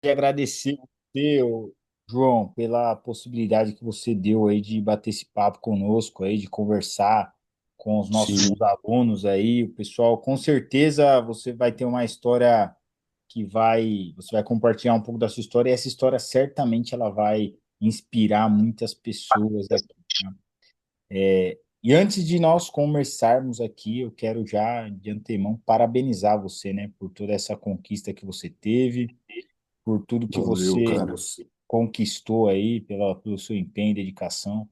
de agradecer você, João, pela possibilidade que você deu aí de bater esse papo conosco aí, de conversar com os nossos Sim, alunos aí, o pessoal, com certeza você vai ter uma história você vai compartilhar um pouco da sua história e essa história certamente ela vai inspirar muitas pessoas aqui, né? E antes de nós conversarmos aqui, eu quero já de antemão parabenizar você, né, por toda essa conquista que você teve, por tudo que valeu, você cara. conquistou aí, pelo seu empenho e dedicação.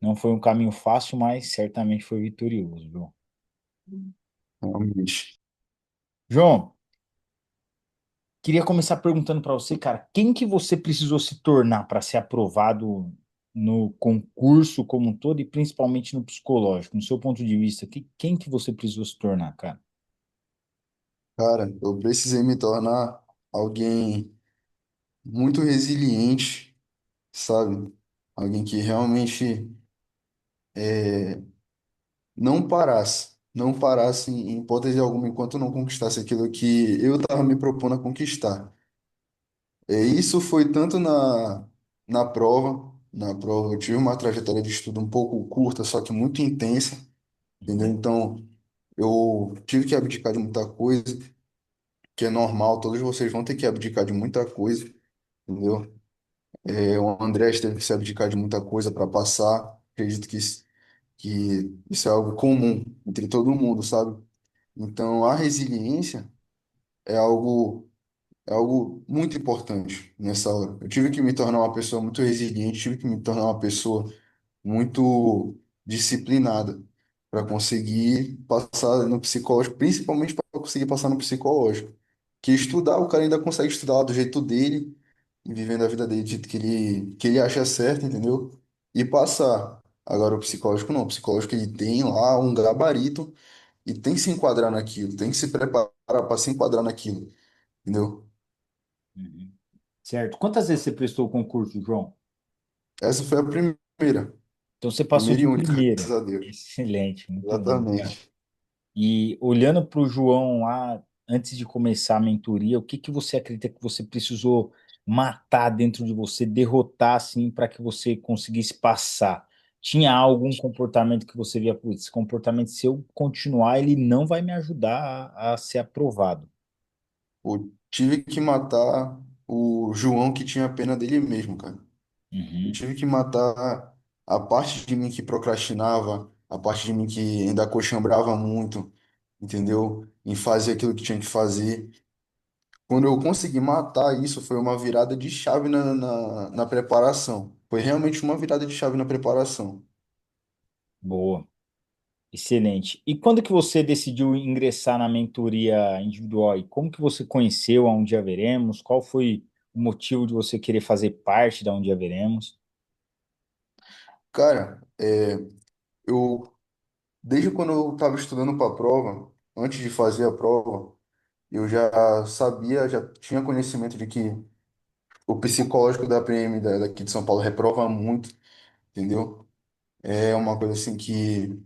Não foi um caminho fácil, mas certamente foi vitorioso, João. Realmente. João, queria começar perguntando para você, cara, quem que você precisou se tornar para ser aprovado no concurso como um todo e principalmente no psicológico? No seu ponto de vista, quem que você precisou se tornar, cara? Cara, eu precisei me tornar alguém muito resiliente, sabe? Alguém que realmente não parasse em hipótese alguma enquanto não conquistasse aquilo que eu estava me propondo a conquistar. Isso foi tanto na prova eu tive uma trajetória de estudo um pouco curta, só que muito intensa, entendeu? Uhum, Então, eu tive que abdicar de muita coisa, que é normal, todos vocês vão ter que abdicar de muita coisa, entendeu? O Andrés teve que se abdicar de muita coisa para passar. Acredito que isso é algo comum entre todo mundo, sabe? Então, a resiliência é algo, é algo muito importante nessa hora. Eu tive que me tornar uma pessoa muito resiliente, tive que me tornar uma pessoa muito disciplinada para conseguir passar no psicológico, principalmente para conseguir passar no psicológico. Que estudar, o cara ainda consegue estudar lá do jeito dele e vivendo a vida dele do jeito que ele acha certo, entendeu? E passar. Agora o psicológico não, o psicológico ele tem lá um gabarito e tem que se enquadrar naquilo, tem que se preparar para se enquadrar naquilo, entendeu? uhum. Certo. Quantas vezes você prestou o concurso, João? Essa foi a Então você passou primeira de e única, primeira. graças a Deus. Excelente, muito bom, cara. Exatamente. E olhando para o João lá, antes de começar a mentoria, o que que você acredita que você precisou matar dentro de você, derrotar assim, para que você conseguisse passar? Tinha algum comportamento que você via, putz, esse comportamento, se eu continuar, ele não vai me ajudar a ser aprovado. Eu tive que matar o João que tinha pena dele mesmo, cara. Eu Uhum. tive que matar a parte de mim que procrastinava, a parte de mim que ainda coxambrava muito, entendeu? Em fazer aquilo que tinha que fazer. Quando eu consegui matar isso, foi uma virada de chave na preparação. Foi realmente uma virada de chave na preparação. Boa, excelente. E quando que você decidiu ingressar na mentoria individual? E como que você conheceu a Um Dia Veremos? Qual foi o motivo de você querer fazer parte da Um Dia Veremos? Cara, eu, desde quando eu estava estudando para a prova, antes de fazer a prova, eu já sabia, já tinha conhecimento de que o psicológico da PM daqui de São Paulo reprova muito, entendeu? É uma coisa assim que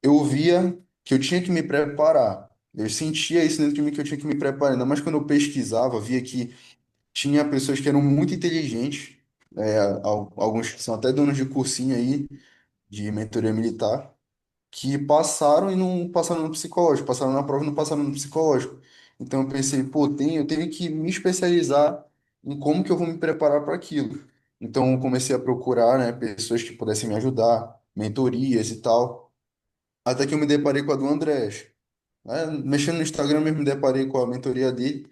eu via que eu tinha que me preparar. Eu sentia isso dentro de mim que eu tinha que me preparar. Ainda mais quando eu pesquisava, via que tinha pessoas que eram muito inteligentes, alguns que são até donos de cursinho aí, de mentoria militar, que passaram e não passaram no psicológico, passaram na prova e não passaram no psicológico. Então eu pensei, pô, eu tenho que me especializar em como que eu vou me preparar para aquilo. Então eu comecei a procurar, né, pessoas que pudessem me ajudar, mentorias e tal, até que eu me deparei com a do Andrés. Mexendo no Instagram mesmo, me deparei com a mentoria dele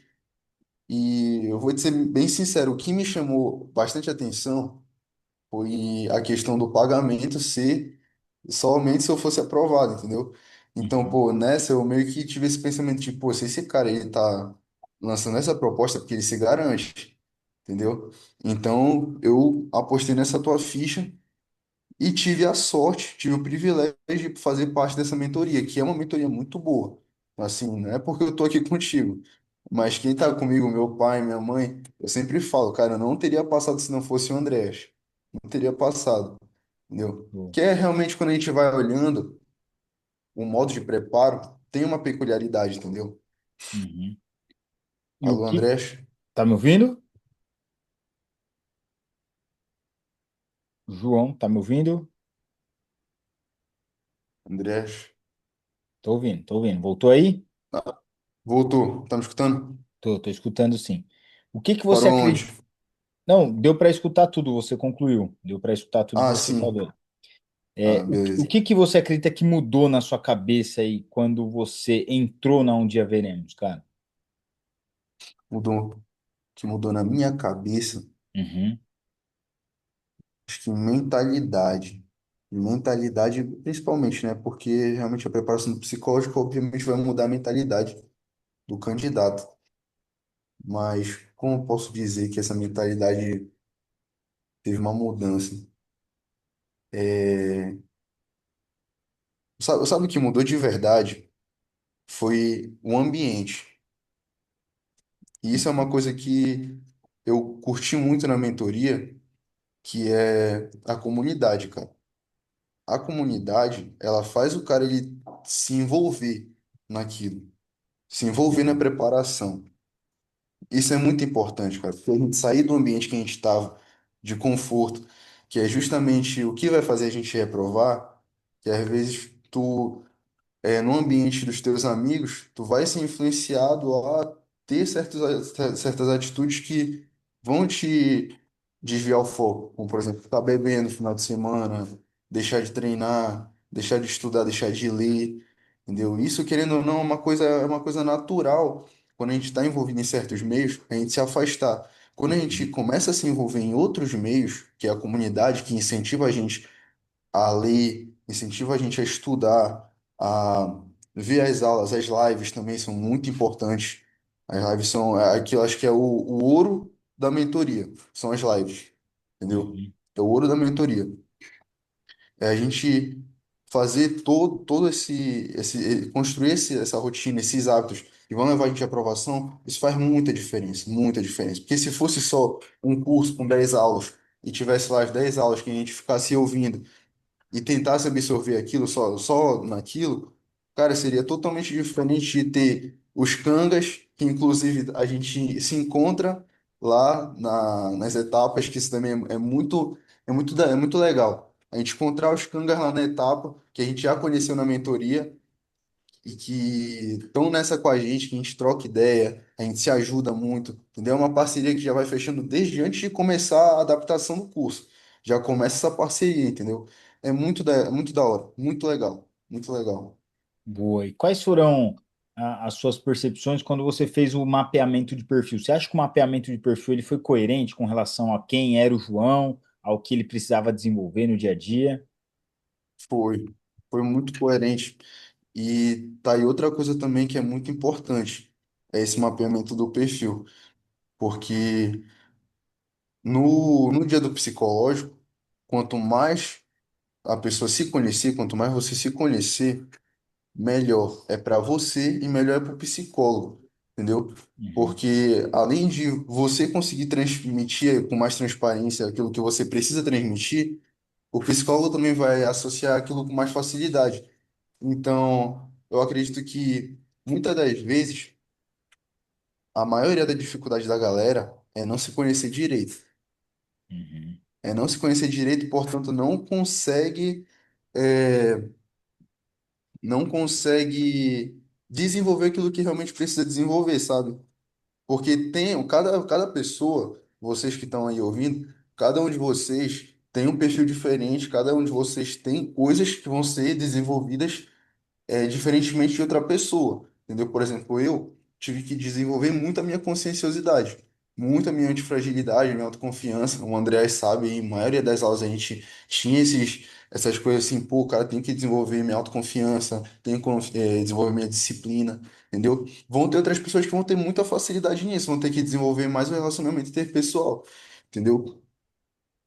e eu vou te ser bem sincero, o que me chamou bastante atenção foi a questão do pagamento ser somente se eu fosse aprovado, entendeu? Então, Uhum. pô, nessa eu meio que tive esse pensamento de, pô, se esse cara ele tá lançando essa proposta é porque ele se garante, entendeu? Então, eu apostei nessa tua ficha e tive a sorte, tive o privilégio de fazer parte dessa mentoria, que é uma mentoria muito boa. Assim, não é porque eu tô aqui contigo, mas quem tá comigo, meu pai, minha mãe, eu sempre falo, cara, eu não teria passado se não fosse o Andrés. Não teria passado, entendeu? Boa. Que é realmente quando a gente vai olhando o modo de preparo, tem uma peculiaridade, entendeu? Uhum. E o Alô, que? Andrés? Tá me ouvindo? João, tá me ouvindo? Andrés. Tô ouvindo, tô ouvindo. Voltou aí? Ah, voltou. Tá me escutando? Tô escutando sim. O que que você Parou onde? acredita? Não, deu para escutar tudo, você concluiu. Deu para escutar tudo que Ah, você sim. falou. Ah, O beleza. que que você acredita que mudou na sua cabeça aí quando você entrou na Um Dia Veremos, cara? Mudou. O que mudou na minha cabeça, Uhum, acho que mentalidade. Mentalidade, principalmente, né? Porque realmente a preparação psicológica, obviamente, vai mudar a mentalidade do candidato. Mas como eu posso dizer que essa mentalidade teve uma mudança? É... sabe o que mudou de verdade? Foi o ambiente. E isso é uma uhum, coisa que eu curti muito na mentoria, que é a comunidade, cara. A comunidade, ela faz o cara ele se envolver naquilo, se envolver na preparação. Isso é muito importante, cara, porque a gente sair do ambiente que a gente estava, de conforto, que é justamente o que vai fazer a gente reprovar, que às vezes no ambiente dos teus amigos, tu vai ser influenciado a ter certas atitudes que vão te desviar o foco, como por exemplo, estar bebendo no final de semana, deixar de treinar, deixar de estudar, deixar de ler, entendeu? Isso, querendo ou não, é uma coisa natural quando a gente está envolvido em certos meios, a gente se afastar. Quando a gente uhum, começa a se envolver em outros meios, que é a comunidade que incentiva a gente a ler, incentiva a gente a estudar, a ver as aulas, as lives também são muito importantes. As lives são aquilo, acho que é o ouro da mentoria, são as lives, entendeu? uhum. É o ouro da mentoria. É a gente fazer todo construir essa rotina, esses hábitos que vão levar a gente à aprovação, isso faz muita diferença, muita diferença. Porque se fosse só um curso com 10 aulas e tivesse lá as 10 aulas que a gente ficasse ouvindo e tentasse absorver aquilo só naquilo, cara, seria totalmente diferente de ter os cangas, que inclusive a gente se encontra lá nas etapas, que isso também é muito legal. A gente encontrar os cangas lá na etapa, que a gente já conheceu na mentoria, e que estão nessa com a gente, que a gente troca ideia, a gente se ajuda muito, entendeu? É uma parceria que já vai fechando desde antes de começar a adaptação do curso. Já começa essa parceria, entendeu? É muito da hora, muito legal, muito legal. Boa. E quais foram as suas percepções quando você fez o mapeamento de perfil? Você acha que o mapeamento de perfil ele foi coerente com relação a quem era o João, ao que ele precisava desenvolver no dia a dia? Foi, foi muito coerente. E tá aí outra coisa também que é muito importante, é esse mapeamento do perfil, porque no dia do psicológico, quanto mais a pessoa se conhecer, quanto mais você se conhecer, melhor é para você e melhor é para o psicólogo, entendeu? Uhum, Porque além de você conseguir transmitir com mais transparência aquilo que você precisa transmitir, o psicólogo também vai associar aquilo com mais facilidade. Então, eu acredito que muitas das vezes a maioria da dificuldade da galera é não se conhecer direito. uhum, É não se conhecer direito, e, portanto, é, não consegue desenvolver aquilo que realmente precisa desenvolver, sabe? Porque cada pessoa, vocês que estão aí ouvindo, cada um de vocês tem um perfil diferente, cada um de vocês tem coisas que vão ser desenvolvidas diferentemente de outra pessoa, entendeu? Por exemplo, eu tive que desenvolver muito a minha conscienciosidade, muito a minha antifragilidade, a minha autoconfiança. O André sabe, em maioria das aulas a gente tinha essas coisas assim, pô, cara, tem que desenvolver minha autoconfiança, tem que desenvolver minha disciplina, entendeu? Vão ter outras pessoas que vão ter muita facilidade nisso, vão ter que desenvolver mais o relacionamento interpessoal, entendeu?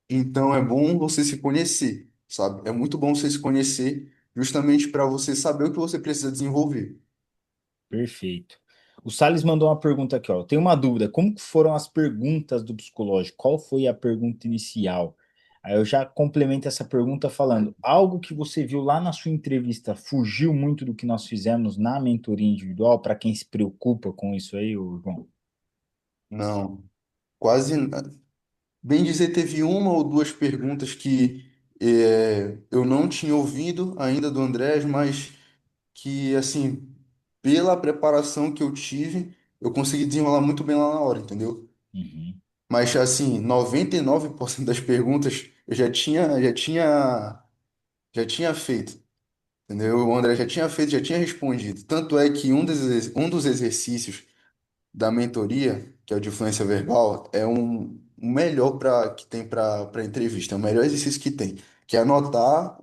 Então é bom você se conhecer, sabe? É muito bom você se conhecer justamente para você saber o que você precisa desenvolver. perfeito. O Salles mandou uma pergunta aqui, ó. Eu tenho uma dúvida. Como que foram as perguntas do psicológico? Qual foi a pergunta inicial? Aí eu já complemento essa pergunta falando, algo que você viu lá na sua entrevista fugiu muito do que nós fizemos na mentoria individual, para quem se preocupa com isso aí, ô João? Não, quase bem dizer, teve uma ou duas perguntas que eu não tinha ouvido ainda do Andrés, mas que, assim, pela preparação que eu tive, eu consegui desenrolar muito bem lá na hora, entendeu? Uhum, Mas, assim, 99% das perguntas eu já tinha feito, entendeu? O André já tinha feito, já tinha respondido. Tanto é que um dos exercícios da mentoria, que é o de influência verbal, é o melhor que tem para entrevista, é o melhor exercício que tem, que é anotar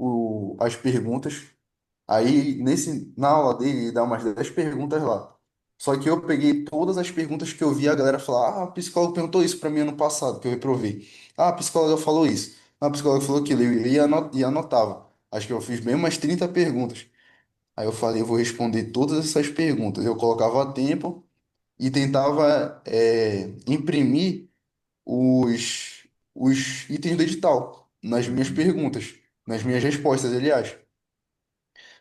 as perguntas. Aí, na aula dele, ele dá umas 10 perguntas lá. Só que eu peguei todas as perguntas que eu vi a galera falar: ah, a psicóloga perguntou isso para mim ano passado, que eu reprovei. Ah, a psicóloga falou isso. Ah, a psicóloga falou aquilo. Eu ia e anotava. Acho que eu fiz bem umas 30 perguntas. Aí eu falei: eu vou responder todas essas perguntas. Eu colocava tempo e tentava imprimir os itens do edital nas minhas uhum, perguntas, nas minhas respostas, aliás.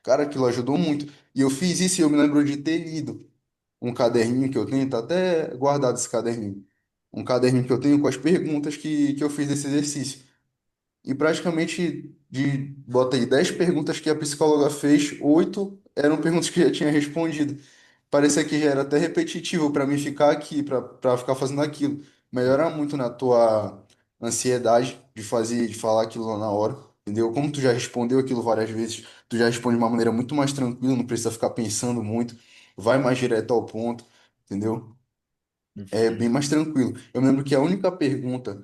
Cara, aquilo ajudou muito. E eu fiz isso e eu me lembro de ter lido um caderninho que eu tenho, tá até guardado esse caderninho. Um caderninho que eu tenho com as perguntas que eu fiz desse exercício. E praticamente bota aí, 10 perguntas que a psicóloga fez, 8 eram perguntas que eu já tinha respondido. Parecia que já era até repetitivo para mim ficar aqui, para ficar fazendo aquilo. Melhora muito na tua ansiedade de falar aquilo lá na hora, entendeu? Como tu já respondeu aquilo várias vezes, tu já responde de uma maneira muito mais tranquila, não precisa ficar pensando muito, vai mais direto ao ponto, entendeu? É bem perfeito. mais tranquilo. Eu me lembro que a única pergunta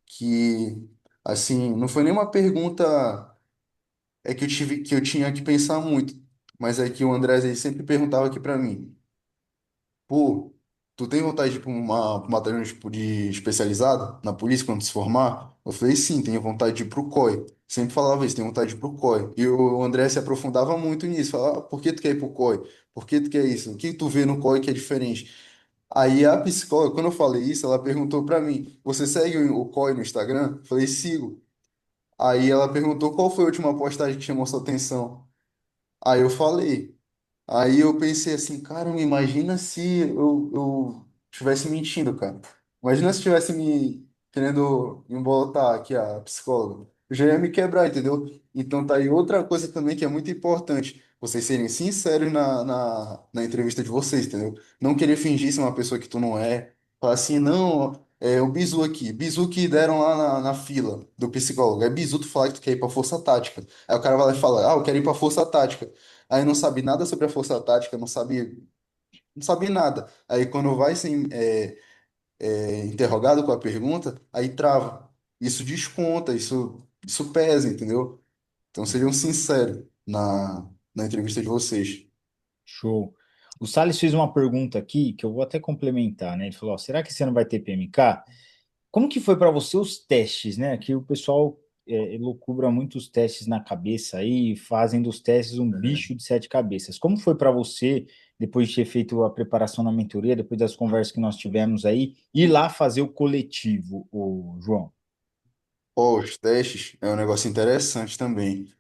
que, assim, não foi nenhuma pergunta que eu tinha que pensar muito, mas é que o Andrés ele sempre perguntava aqui para mim. Pô, tu tem vontade de ir pra uma batalhão de especializada na polícia quando se formar? Eu falei, sim, tenho vontade de ir pro COI. Sempre falava isso, tenho vontade de ir pro COI. E o André se aprofundava muito nisso. Falava, ah, por que tu quer ir pro COI? Por que tu quer isso? O que tu vê no COI que é diferente? Aí a psicóloga, quando eu falei isso, ela perguntou pra mim, você segue o COI no Instagram? Eu falei, sigo. Aí ela perguntou qual foi a última postagem que chamou sua atenção. Aí eu falei. Aí eu pensei assim, cara, imagina se eu estivesse mentindo, cara. Imagina se estivesse me querendo embolotar aqui a psicóloga. Eu já ia me quebrar, entendeu? Então tá aí outra coisa também que é muito importante. Vocês serem sinceros na entrevista de vocês, entendeu? Não querer fingir ser uma pessoa que tu não é. Falar assim, não, é o bizu aqui. Bizu que deram lá na fila do psicólogo. É bizu tu falar que tu quer ir pra força tática. Aí o cara vai lá e fala, ah, eu quero ir pra força tática. Aí não sabe nada sobre a força tática, não sabe nada. Aí quando vai ser interrogado com a pergunta, aí trava. Isso desconta, isso pesa, entendeu? Então sejam sinceros na entrevista de vocês. Show. O Salles fez uma pergunta aqui que eu vou até complementar, né? Ele falou: ó, será que esse ano vai ter PMK? Como que foi para você os testes, né? Que o pessoal elucubra muitos testes na cabeça aí, fazem dos testes um bicho de sete cabeças. Como foi para você, depois de ter feito a preparação na mentoria, depois das conversas que nós tivemos aí, ir lá fazer o coletivo, o João? Pô, os testes é um negócio interessante também.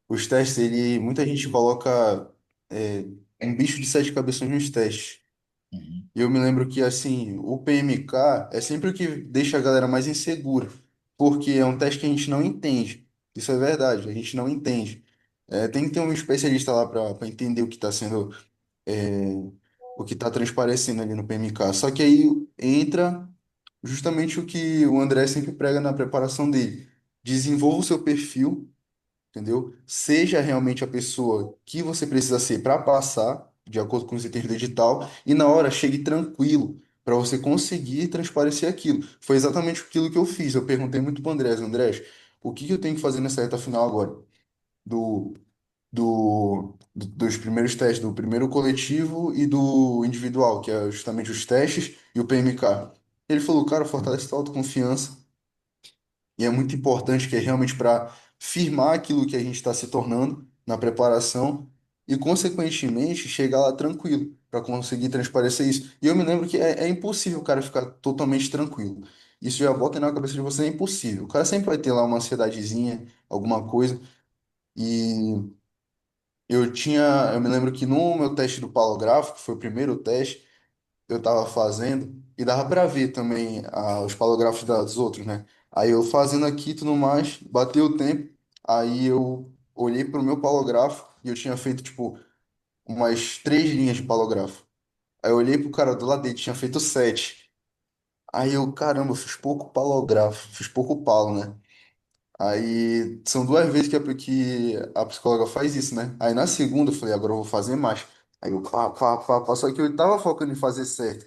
Os testes, muita gente coloca é, um bicho de sete cabeças nos testes. Uhum, E eu me lembro que, assim, o PMK é sempre o que deixa a galera mais insegura, porque é um teste que a gente não entende. Isso é verdade, a gente não entende. Tem que ter um especialista lá para entender o que está sendo, é, o que está transparecendo ali no PMK. Só que aí entra justamente o que o André sempre prega na preparação dele. Desenvolva o seu perfil, entendeu? Seja realmente a pessoa que você precisa ser para passar, de acordo com os itens do edital, e na hora chegue tranquilo, para você conseguir transparecer aquilo. Foi exatamente aquilo que eu fiz. Eu perguntei muito para o Andrés, Andrés, o que que eu tenho que fazer nessa reta final agora? Do, dos primeiros testes, do primeiro coletivo e do individual, que é justamente os testes e o PMK. Ele falou, cara, fortalece a autoconfiança, e é muito importante que é realmente para firmar aquilo que a gente está se tornando na preparação e, consequentemente, chegar lá tranquilo para conseguir transparecer isso. E eu me lembro que é impossível o cara ficar totalmente tranquilo. Isso já bota na cabeça de você, é impossível. O cara sempre vai ter lá uma ansiedadezinha, alguma coisa. E eu me lembro que no meu teste do palográfico, que foi o primeiro teste, eu tava fazendo e dava pra ver também os palógrafos dos outros, né? Aí eu fazendo aqui e tudo mais, bateu o tempo, aí eu olhei pro meu palógrafo e eu tinha feito, tipo, umas 3 linhas de palógrafo. Aí eu olhei pro cara do lado dele, tinha feito 7. Aí eu, caramba, eu fiz pouco palógrafo, fiz pouco palo, né? Aí são 2 vezes que a psicóloga faz isso, né? Aí na segunda eu falei, agora eu vou fazer mais. Aí eu, pá, só que eu tava focando em fazer certo.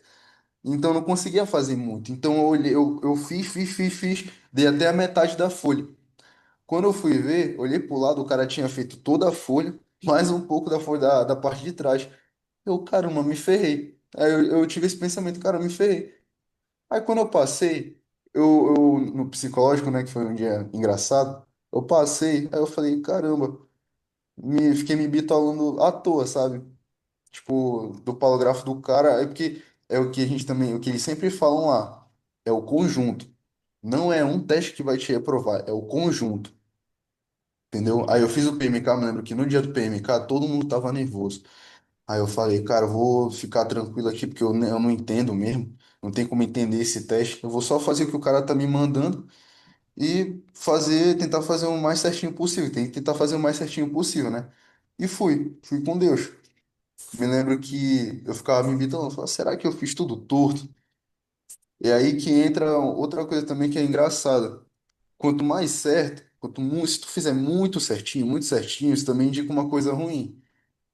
Então eu não conseguia fazer muito. Então eu olhei, eu fiz, dei até a metade da folha. Quando eu fui ver, olhei pro lado, o cara tinha feito toda a folha, mais um pouco da folha da parte de trás. Eu, caramba, me ferrei. Aí eu tive esse pensamento, cara, eu me ferrei. Aí quando eu passei, no psicológico, né, que foi um dia engraçado, eu passei, aí eu falei, caramba, fiquei me bitolando à toa, sabe? Tipo, do parágrafo do cara, é porque é o que a gente também, o que eles sempre falam lá, é o conjunto. Não é um teste que vai te reprovar, é o conjunto, entendeu? Aí eu fiz o PMK, me lembro que no dia do PMK todo mundo tava nervoso. Aí eu falei, cara, eu vou ficar tranquilo aqui porque eu não entendo mesmo, não tem como entender esse teste. Eu vou só fazer o que o cara tá me mandando e tentar fazer o mais certinho possível. Tem que tentar fazer o mais certinho possível, né? E fui com Deus. Me lembro que eu ficava me imitando, falava, será que eu fiz tudo torto? E aí que entra outra coisa também que é engraçada. Quanto mais certo, se tu fizer muito certinho, isso também indica uma coisa ruim,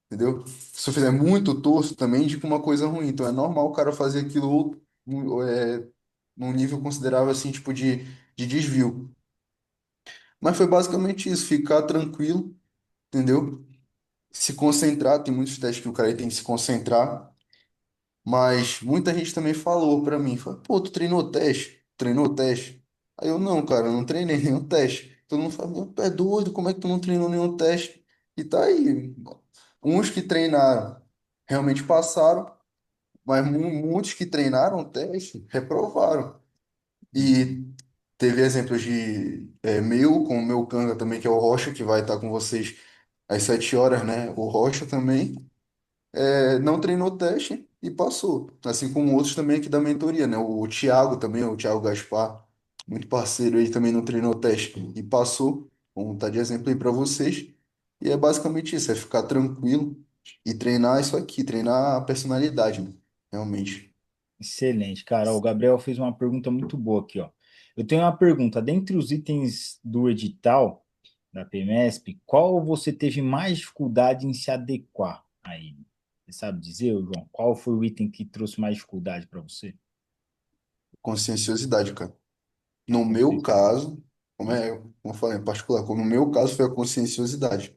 entendeu? Se tu fizer muito torto, também indica uma coisa ruim. Então é normal o cara fazer aquilo num nível considerável assim, tipo de desvio. Mas foi basicamente isso, ficar tranquilo, entendeu? Se concentrar, tem muitos testes que o cara tem que se concentrar. Mas muita gente também falou pra mim, falou, pô, tu treinou o teste? Treinou o teste? Aí eu, não, cara, eu não treinei nenhum teste. Todo mundo fala, meu, tu é doido, como é que tu não treinou nenhum teste? E tá aí. Uns que treinaram realmente passaram, mas muitos que treinaram o teste reprovaram. E teve exemplos com o meu canga também, que é o Rocha, que vai estar com vocês às 7 horas, né? O Rocha também não treinou teste e passou. Assim como outros também aqui da mentoria, né? O Thiago também, o Thiago Gaspar, muito parceiro, ele também não treinou teste e passou. Vamos tá de exemplo aí para vocês. E é basicamente isso, é ficar tranquilo e treinar isso aqui, treinar a personalidade, né? Realmente. Excelente, cara. O Gabriel fez uma pergunta muito boa aqui, ó. Eu tenho uma pergunta. Dentre os itens do edital da PMESP, qual você teve mais dificuldade em se adequar a ele? Você sabe dizer, João, qual foi o item que trouxe mais dificuldade para você? Conscienciosidade, cara. No meu Conscienciosidade. caso, como eu falei, em particular, como no meu caso foi a conscienciosidade.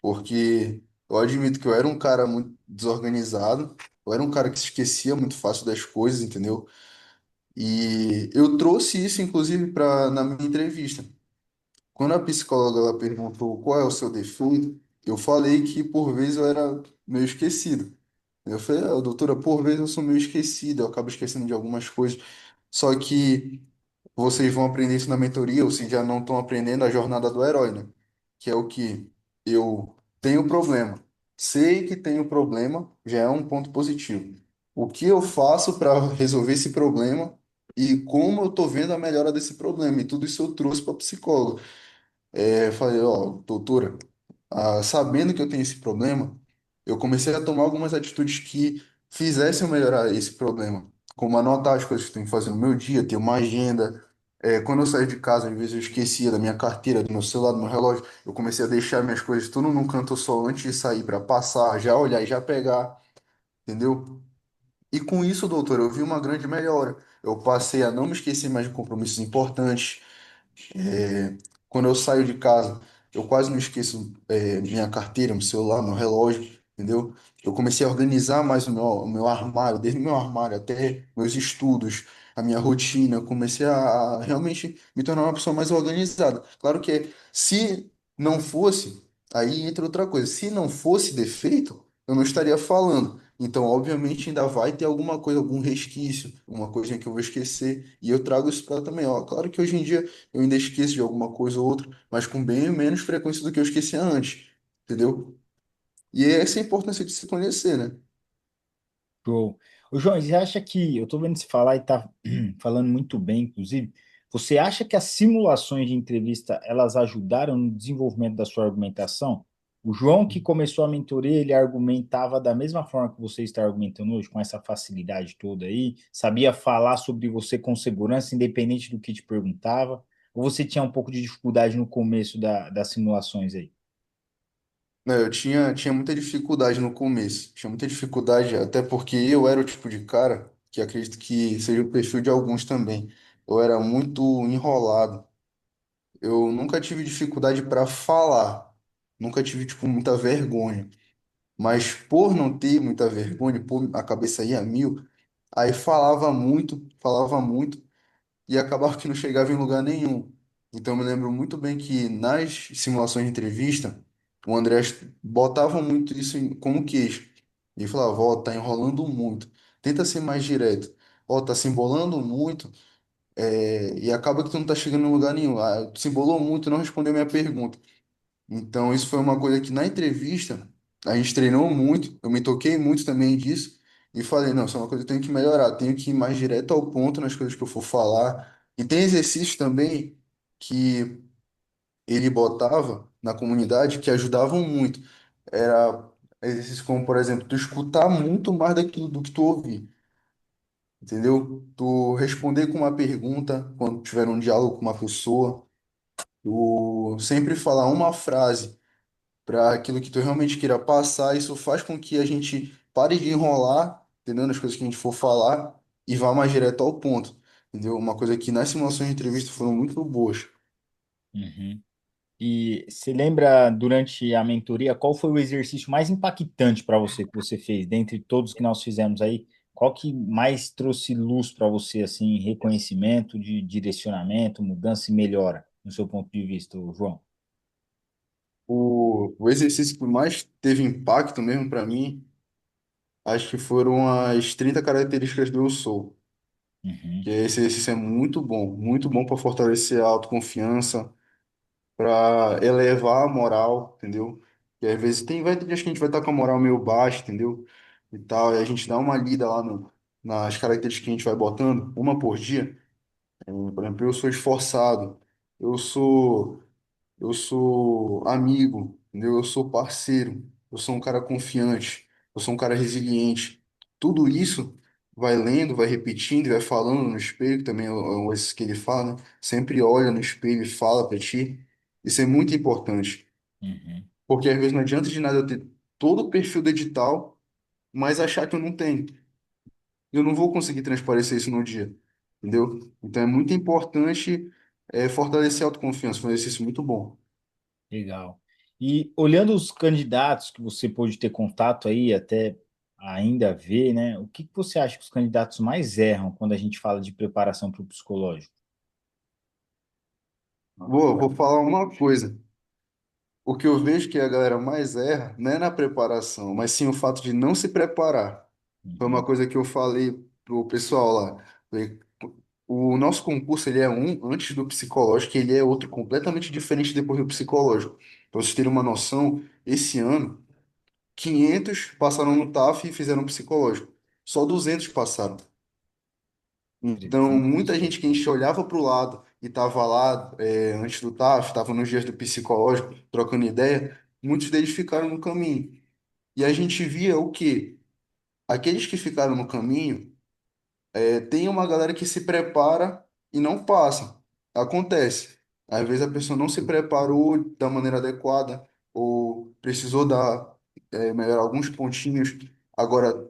Porque eu admito que eu era um cara muito desorganizado, eu era um cara que se esquecia muito fácil das coisas, entendeu? E eu trouxe isso, inclusive, na minha entrevista. Quando a psicóloga ela perguntou qual é o seu defeito, eu falei que por vezes eu era meio esquecido. Eu falei, ah, doutora, por vezes eu sou meio esquecido, eu acabo esquecendo de algumas coisas. Só que vocês vão aprender isso na mentoria, ou se já não estão aprendendo a jornada do herói, né? Que é o que eu tenho problema. Sei que tenho problema, já é um ponto positivo. O que eu faço para resolver esse problema e como eu estou vendo a melhora desse problema. E tudo isso eu trouxe para psicólogo. Eu falei, ó, doutora, sabendo que eu tenho esse problema, eu comecei a tomar algumas atitudes que fizessem eu melhorar esse problema, como anotar as coisas que eu tenho que fazer no meu dia, ter uma agenda. Quando eu saí de casa, às vezes eu esquecia da minha carteira, do meu celular, do meu relógio, eu comecei a deixar minhas coisas tudo num canto só antes de sair para passar, já olhar e já pegar, entendeu? E com isso, doutor, eu vi uma grande melhora. Eu passei a não me esquecer mais de compromissos importantes. É, Quando eu saio de casa, eu quase não esqueço minha carteira, meu celular, meu relógio, entendeu? Eu comecei a organizar mais o meu armário, desde o meu armário até meus estudos, a minha rotina. Eu comecei a realmente me tornar uma pessoa mais organizada. Claro que se não fosse, aí entra outra coisa. Se não fosse defeito, eu não estaria falando. Então, obviamente, ainda vai ter alguma coisa, algum resquício, uma coisinha que eu vou esquecer. E eu trago isso para ela também. Ó, claro que hoje em dia eu ainda esqueço de alguma coisa ou outra, mas com bem menos frequência do que eu esquecia antes, entendeu? E é essa a importância de se conhecer, né? Show. Ô, João, você acha que, eu estou vendo você falar e está falando muito bem, inclusive, você acha que as simulações de entrevista, elas ajudaram no desenvolvimento da sua argumentação? O João que começou a mentoria, ele argumentava da mesma forma que você está argumentando hoje, com essa facilidade toda aí, sabia falar sobre você com segurança, independente do que te perguntava, ou você tinha um pouco de dificuldade no começo das simulações aí? Né, eu tinha muita dificuldade no começo, tinha muita dificuldade, até porque eu era o tipo de cara que acredito que seja o perfil de alguns também. Eu era muito enrolado. Eu nunca tive dificuldade para falar, nunca tive tipo muita vergonha. Mas por não ter muita vergonha, por a cabeça ia a mil, aí falava muito e acabava que não chegava em lugar nenhum. Então eu me lembro muito bem que nas simulações de entrevista, o André botava muito isso como queixa. Ele falava, ó, tá enrolando muito, tenta ser mais direto. Ó, tá se embolando muito, e acaba que tu não tá chegando em lugar nenhum. Ah, tu se embolou muito, não respondeu minha pergunta. Então isso foi uma coisa que na entrevista a gente treinou muito, eu me toquei muito também disso. E falei, não, isso é uma coisa que eu tenho que melhorar, tenho que ir mais direto ao ponto nas coisas que eu for falar. E tem exercícios também que ele botava na comunidade que ajudavam muito. Era exercícios como, por exemplo, tu escutar muito mais daquilo do que tu ouvir, entendeu? Tu responder com uma pergunta quando tiver um diálogo com uma pessoa, tu sempre falar uma frase para aquilo que tu realmente queira passar. Isso faz com que a gente pare de enrolar, entendeu? Nas coisas que a gente for falar e vá mais direto ao ponto, entendeu? Uma coisa que nas simulações de entrevista foram muito boas. Uhum. E você lembra, durante a mentoria, qual foi o exercício mais impactante para você que você fez, dentre todos que nós fizemos aí? Qual que mais trouxe luz para você, assim, reconhecimento de direcionamento, mudança e melhora, no seu ponto de vista, João? O exercício que mais teve impacto mesmo para mim, acho que foram as 30 características do eu sou. Uhum, Que esse exercício é muito bom para fortalecer a autoconfiança, para elevar a moral, entendeu? E às vezes vai ter dias que a gente vai estar com a moral meio baixa, entendeu? E tal, e a gente dá uma lida lá nas características que a gente vai botando, uma por dia. Por exemplo, eu sou esforçado, eu sou, eu sou amigo, entendeu? Eu sou parceiro, eu sou um cara confiante, eu sou um cara resiliente. Tudo isso vai lendo, vai repetindo, e vai falando no espelho, também é esse que ele fala, né? Sempre olha no espelho e fala para ti. Isso é muito importante, uhum. porque às vezes não adianta de nada eu ter todo o perfil do edital, mas achar que eu não tenho. Eu não vou conseguir transparecer isso no dia, entendeu? Então é muito importante fortalecer a autoconfiança, foi um exercício muito bom. Legal. E olhando os candidatos que você pôde ter contato aí, até ainda ver, né? O que que você acha que os candidatos mais erram quando a gente fala de preparação para o psicológico? Vou falar uma coisa. O que eu vejo que a galera mais erra não é na preparação, mas sim o fato de não se preparar. Foi uma Uhum, coisa que eu falei pro pessoal lá. Falei, o nosso concurso ele é um antes do psicológico, e ele é outro completamente diferente depois do psicológico. Para vocês terem uma noção, esse ano 500 passaram no TAF e fizeram psicológico. Só 200 passaram. Então, 300 muita pessoas. gente que a gente olhava para o lado e estava lá antes do TAF, estava nos dias do psicológico, trocando ideia, muitos deles ficaram no caminho. E a gente via o quê? Aqueles que ficaram no caminho, tem uma galera que se prepara e não passa. Acontece. Às vezes a pessoa não se preparou da maneira adequada ou precisou melhorar alguns pontinhos. Agora,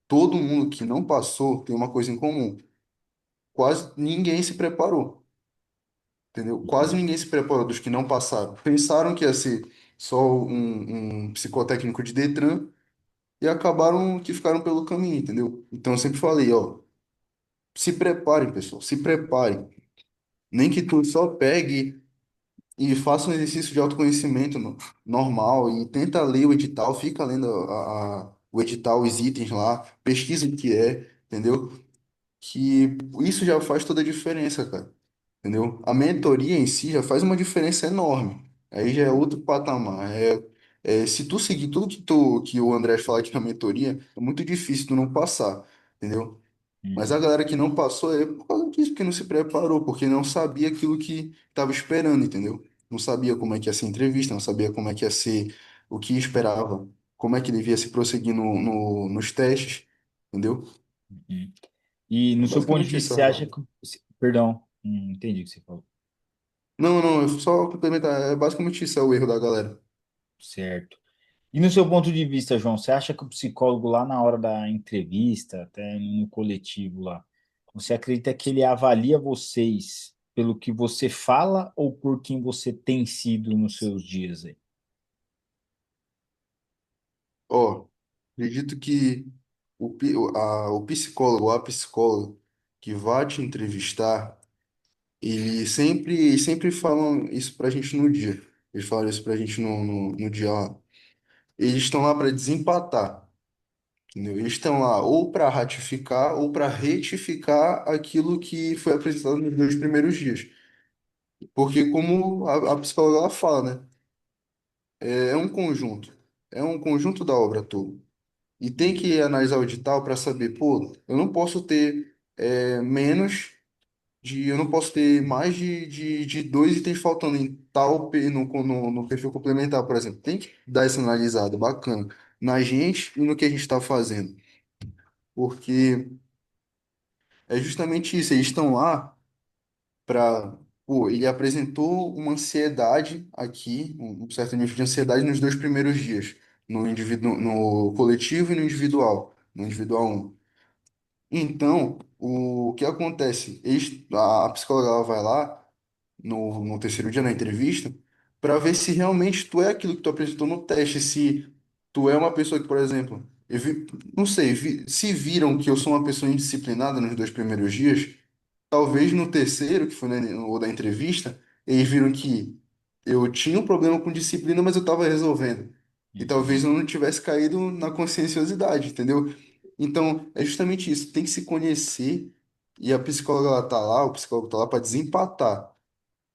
todo mundo que não passou tem uma coisa em comum. Quase ninguém se preparou, entendeu? Quase Uhum, ninguém se preparou dos que não passaram. Pensaram que ia ser só um psicotécnico de Detran e acabaram que ficaram pelo caminho, entendeu? Então eu sempre falei, ó, se preparem, pessoal, se preparem. Nem que tu só pegue e faça um exercício de autoconhecimento normal e tenta ler o edital, fica lendo o edital, os itens lá, pesquisa o que é, entendeu? Que isso já faz toda a diferença, cara. Entendeu? A mentoria em si já faz uma diferença enorme. Aí já é outro patamar. Se tu seguir tudo que o André fala aqui na mentoria, é muito difícil tu não passar. entendeu? Mas a Uhum, galera que não passou é por causa disso, porque não se preparou, porque não sabia aquilo que estava esperando, entendeu? Não sabia como é que ia ser a entrevista, não sabia como é que ia ser o que esperava, como é que devia se prosseguir nos testes, entendeu? uhum. E É no seu ponto de basicamente vista, isso a você acha razão. que. Perdão, não entendi o que você falou. Não, não, eu só complementar, é basicamente isso, é o erro da galera. Certo. E no seu ponto de vista, João, você acha que o psicólogo lá na hora da entrevista, até no coletivo lá, você acredita que ele avalia vocês pelo que você fala ou por quem você tem sido nos seus dias aí? Ó, acredito que o psicólogo ou a psicóloga que vai te entrevistar, eles sempre falam isso pra gente no dia. Eles falam isso pra gente no dia lá. Eles estão lá para desempatar, entendeu? Eles estão lá ou para ratificar ou para retificar aquilo que foi apresentado nos dois primeiros dias. Porque como a psicóloga ela fala, né? É um conjunto. É um conjunto da obra toda. E tem que analisar o edital para saber, pô, eu não posso ter menos eu não posso ter mais de dois itens faltando em tal no perfil complementar, por exemplo. Tem que dar essa analisada, bacana, na gente e no que a gente está fazendo. Porque é justamente isso, eles estão lá para. Pô, ele apresentou uma ansiedade aqui, um certo nível de ansiedade nos dois primeiros dias, no indivíduo, no coletivo e no individual, no individual um. Então, o que acontece? A psicóloga ela vai lá no terceiro dia na entrevista para ver se realmente tu é aquilo que tu apresentou no teste, se tu é uma pessoa que, por exemplo, não sei, se viram que eu sou uma pessoa indisciplinada nos dois primeiros dias, talvez no terceiro, que foi o da entrevista, eles viram que eu tinha um problema com disciplina, mas eu estava resolvendo. E talvez Uhum, eu não tivesse caído na conscienciosidade, entendeu? Então, é justamente isso. Tem que se conhecer e a psicóloga ela tá lá, o psicólogo tá lá para desempatar,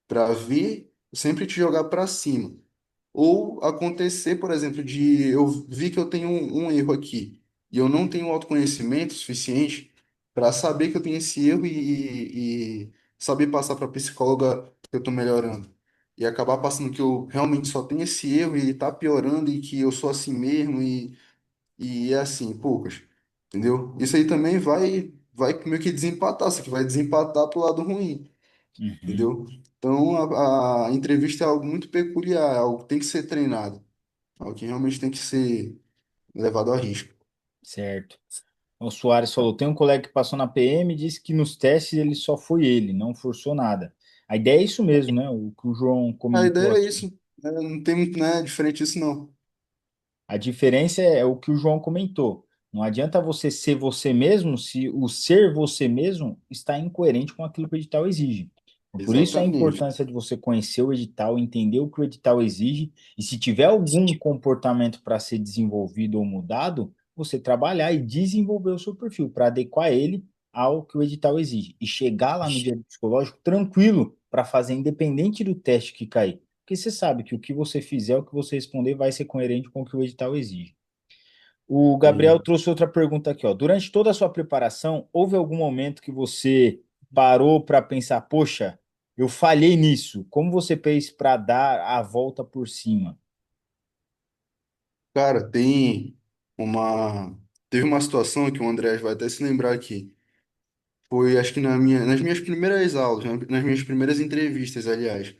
para ver, sempre te jogar para cima. Ou acontecer, por exemplo, de eu vi que eu tenho um erro aqui e eu não tenho autoconhecimento suficiente para saber que eu tenho esse erro e saber passar para a psicóloga que eu estou melhorando. E acabar passando que eu realmente só tenho esse erro e está piorando e que eu sou assim mesmo e é assim, poucas. Entendeu? Isso aí também vai meio que desempatar, só que vai desempatar pro lado ruim, uhum, entendeu? Então a entrevista é algo muito peculiar, é algo que tem que ser treinado. Algo que realmente tem que ser levado a risco. certo. O Soares falou: tem um colega que passou na PM e disse que nos testes ele só foi ele, não forçou nada. A ideia é isso mesmo, né? O que o João A comentou ideia é aqui. isso. Não tem muito, né, diferente disso, não. A diferença é o que o João comentou. Não adianta você ser você mesmo se o ser você mesmo está incoerente com aquilo que o edital exige. Então, por isso a Exatamente. importância de você conhecer o edital, entender o que o edital exige, e se tiver algum comportamento para ser desenvolvido ou mudado, você trabalhar e desenvolver o seu perfil para adequar ele ao que o edital exige. E chegar lá no dia psicológico tranquilo para fazer independente do teste que cair. Porque você sabe que o que você fizer, o que você responder, vai ser coerente com o que o edital exige. O Gabriel Sim. trouxe outra pergunta aqui, ó. Durante toda a sua preparação, houve algum momento que você parou para pensar, poxa, eu falhei nisso. Como você fez para dar a volta por cima? Cara, tem uma. Teve uma situação que o André vai até se lembrar aqui. Foi, acho que nas minhas primeiras aulas, nas minhas primeiras entrevistas, aliás.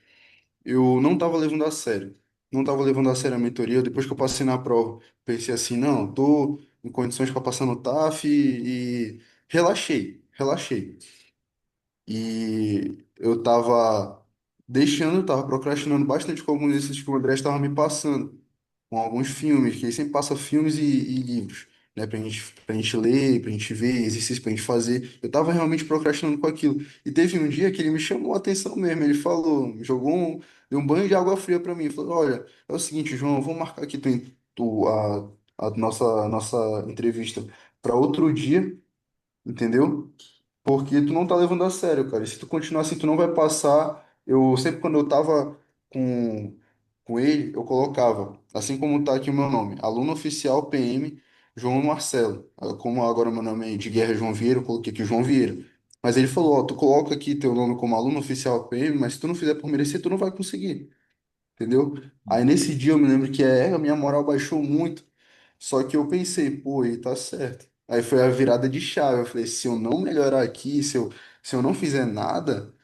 Eu não estava levando a sério. Não estava levando a sério a mentoria. Depois que eu passei na prova, pensei assim, não, tô em condições para passar no TAF e relaxei, relaxei. E eu tava tava procrastinando bastante com alguns desses que o André estava me passando, com alguns filmes, que ele sempre passa filmes e livros, né, pra gente ler, pra gente ver, exercício pra gente fazer. Eu tava realmente procrastinando com aquilo. E teve um dia que ele me chamou a atenção mesmo, ele falou, deu um banho de água fria pra mim, falou, olha, é o seguinte, João, eu vou marcar aqui a nossa entrevista para outro dia, entendeu? Porque tu não tá levando a sério, cara. E se tu continuar assim, tu não vai passar. Eu sempre quando eu tava com, com ele, eu colocava, assim como tá aqui o meu nome, aluno oficial PM. João Marcelo. Como agora meu nome é de guerra é João Vieira, eu coloquei aqui João Vieira. Mas ele falou, ó, tu coloca aqui teu nome como aluno oficial PM, mas se tu não fizer por merecer, tu não vai conseguir, entendeu? Aí nesse dia eu me lembro que a minha moral baixou muito, só que eu pensei, pô, ele tá certo. Aí foi a virada de chave, eu falei, se eu não melhorar aqui, se eu não fizer nada,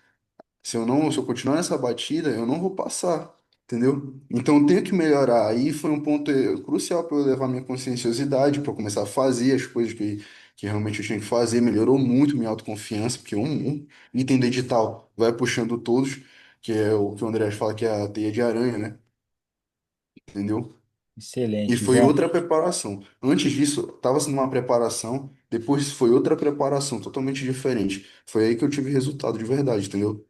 se eu continuar nessa batida, eu não vou passar, entendeu? Então eu tenho que melhorar. Aí foi um ponto crucial para eu levar minha conscienciosidade, para eu começar a fazer as coisas que realmente eu tinha que fazer. Melhorou muito minha autoconfiança, porque um item do edital vai puxando todos, que é o que o André fala que é a teia de aranha, né? Entendeu? E Excelente, foi João. outra preparação. Antes disso, estava sendo uma preparação, depois foi outra preparação totalmente diferente. Foi aí que eu tive resultado de verdade, entendeu?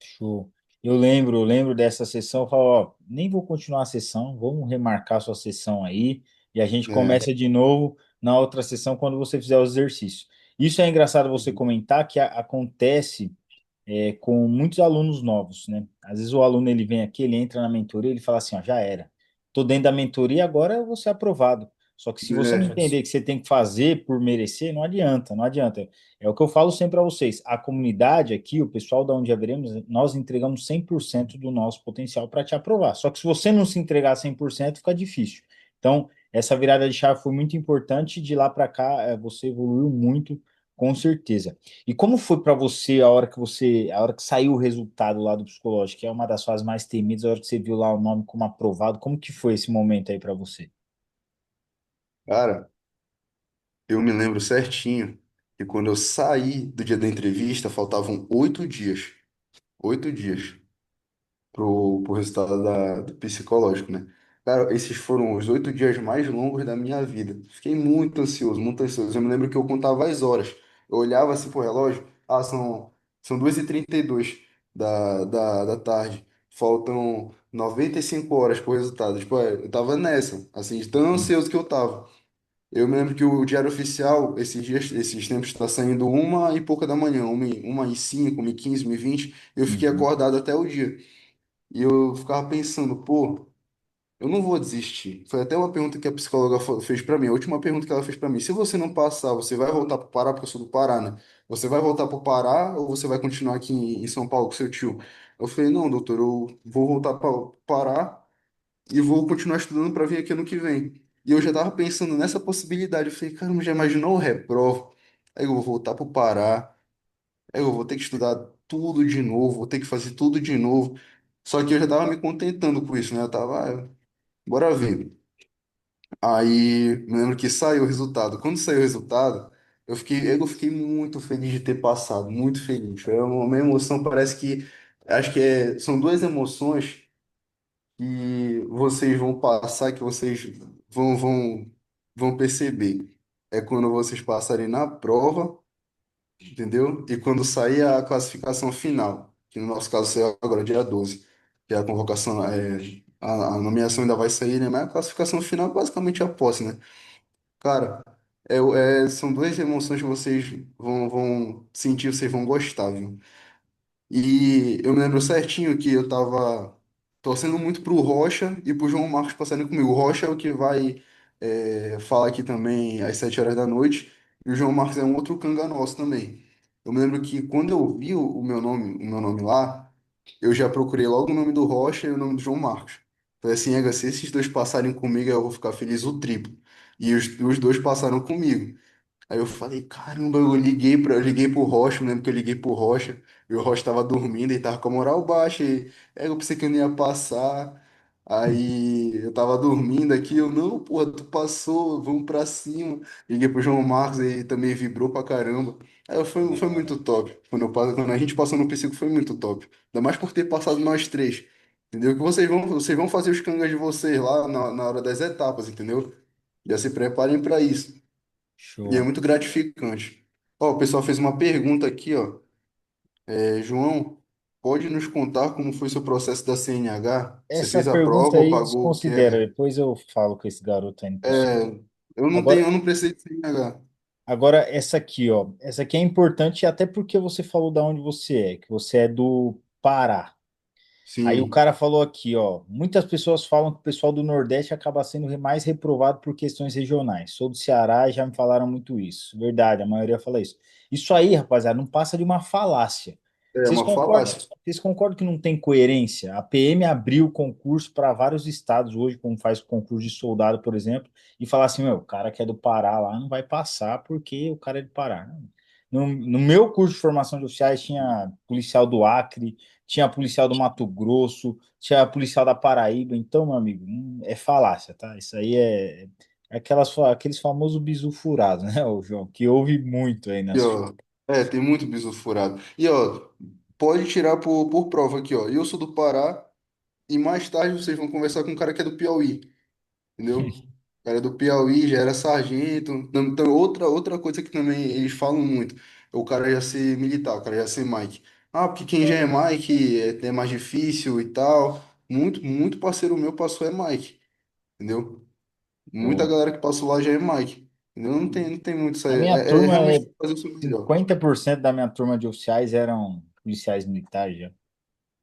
Show. Eu lembro dessa sessão, eu falo, ó, nem vou continuar a sessão, vamos remarcar sua sessão aí, e a gente É. começa de novo na outra sessão quando você fizer os exercícios. Isso é engraçado você comentar que acontece com muitos alunos novos, né? Às vezes o aluno ele vem aqui, ele entra na mentoria, ele fala assim, ó, já era. Tô dentro da mentoria, agora eu vou ser aprovado. Só que se você não É. entender que você tem que fazer por merecer, não adianta, não adianta. É o que eu falo sempre para vocês. A comunidade aqui, o pessoal da onde haveremos, nós entregamos 100% do nosso potencial para te aprovar. Só que se você não se entregar 100%, fica difícil. Então, essa virada de chave foi muito importante. De lá para cá, você evoluiu muito, com certeza. E como foi para você a hora que saiu o resultado lá do psicológico, que é uma das fases mais temidas, a hora que você viu lá o nome como aprovado, como que foi esse momento aí para você? Cara, eu me lembro certinho que quando eu saí do dia da entrevista, faltavam 8 dias. 8 dias pro resultado do psicológico, né? Cara, esses foram os 8 dias mais longos da minha vida. Fiquei muito ansioso, muito ansioso. Eu me lembro que eu contava as horas. Eu olhava assim pro relógio, são 2h32 da tarde. Faltam 95 horas pro resultado. Tipo, eu tava nessa, assim, de tão ansioso que eu tava. Eu me lembro que o Diário Oficial, esses tempos, está saindo 1h e pouca da manhã, 1h05, 1h15, 1h20. Eu fiquei Uhum. acordado até o dia. E eu ficava pensando, pô, eu não vou desistir. Foi até uma pergunta que a psicóloga fez para mim, a última pergunta que ela fez para mim. Se você não passar, você vai voltar para o Pará, porque eu sou do Pará, né? Você vai voltar para o Pará ou você vai continuar aqui em São Paulo com seu tio? Eu falei, não, doutor, eu vou voltar para o Pará e vou continuar estudando para vir aqui ano que vem. E eu já estava pensando nessa possibilidade. Eu falei, caramba, já imaginou o reprovo? Aí eu vou voltar para o Pará, aí eu vou ter que estudar tudo de novo, vou ter que fazer tudo de novo. Só que eu já estava me contentando com isso, né? Eu tava, bora ver. Aí me lembro que saiu o resultado. Quando saiu o resultado, eu fiquei muito feliz de ter passado, muito feliz. Foi uma emoção, parece que, acho que são duas emoções que vocês vão passar, que vocês vão perceber. É quando vocês passarem na prova, entendeu? E quando sair a classificação final, que no nosso caso saiu agora, dia 12, que é a convocação, a nomeação ainda vai sair, né? Mas a classificação final é basicamente a posse, né? Cara, são duas emoções que vocês vão sentir, vocês vão gostar, viu? E eu me lembro certinho que eu tava torcendo muito pro Rocha e pro João Marcos passarem comigo. O Rocha é o que vai falar aqui também às 7 horas da noite, e o João Marcos é um outro canga nosso também. Eu me lembro que quando eu vi o meu nome lá, eu já procurei logo o nome do Rocha e o nome do João Marcos. Falei assim, se esses dois passarem comigo, eu vou ficar feliz o triplo. E os dois passaram comigo. Aí eu falei, caramba, eu liguei pro Rocha, eu lembro que eu liguei pro Rocha, e o Rocha tava dormindo, ele tava com a moral baixa, eu pensei que eu não ia passar, aí eu tava dormindo aqui, eu, não, porra, tu passou, vamos pra cima. Liguei pro João Marcos, ele também vibrou pra caramba. Foi muito top, quando a gente passou no psico foi muito top, ainda mais por ter passado nós três, entendeu? Que vocês vão fazer os cangas de vocês lá na hora das etapas, entendeu? Já se preparem pra isso. E é Show. muito gratificante. Ó, o pessoal fez uma pergunta aqui, ó. João, pode nos contar como foi seu processo da CNH? Você Essa fez a pergunta prova ou aí pagou o desconsidera, QR? depois eu falo com esse garoto aí no pessoal. É, Agora, eu não precisei de CNH. agora essa aqui, ó. Essa aqui é importante até porque você falou da onde você é, que você é do Pará. Aí o Sim, cara falou aqui, ó, muitas pessoas falam que o pessoal do Nordeste acaba sendo mais reprovado por questões regionais. Sou do Ceará e já me falaram muito isso. Verdade, a maioria fala isso. Isso aí, rapaziada, não passa de uma falácia. é Vocês uma concordam, falácia. vocês concordam que não tem coerência? A PM abriu concurso para vários estados hoje, como faz concurso de soldado, por exemplo, e falar assim, meu, o cara que é do Pará lá não vai passar porque o cara é do Pará. No meu curso de formação de oficiais tinha policial do Acre, tinha policial do Mato Grosso, tinha policial da Paraíba. Então, meu amigo, é falácia, tá? Isso aí é aqueles famosos bizu furados, né, ô João? Que houve muito aí E, nas. ó, tem muito bisu furado. E, ó, pode tirar por prova aqui, ó. Eu sou do Pará e mais tarde vocês vão conversar com um cara que é do Piauí, entendeu? O cara é do Piauí, já era sargento. Então, outra coisa que também eles falam muito, é o cara já ser militar, o cara já ser Mike. Ah, porque quem já é Mike é mais difícil e tal. Muito parceiro meu passou é Mike, entendeu? Muita Boa. galera que passou lá já é Mike. Entendeu? Não tem muito isso A aí. minha É turma, realmente fazer o seu melhor. 50% da minha turma de oficiais eram policiais militares já.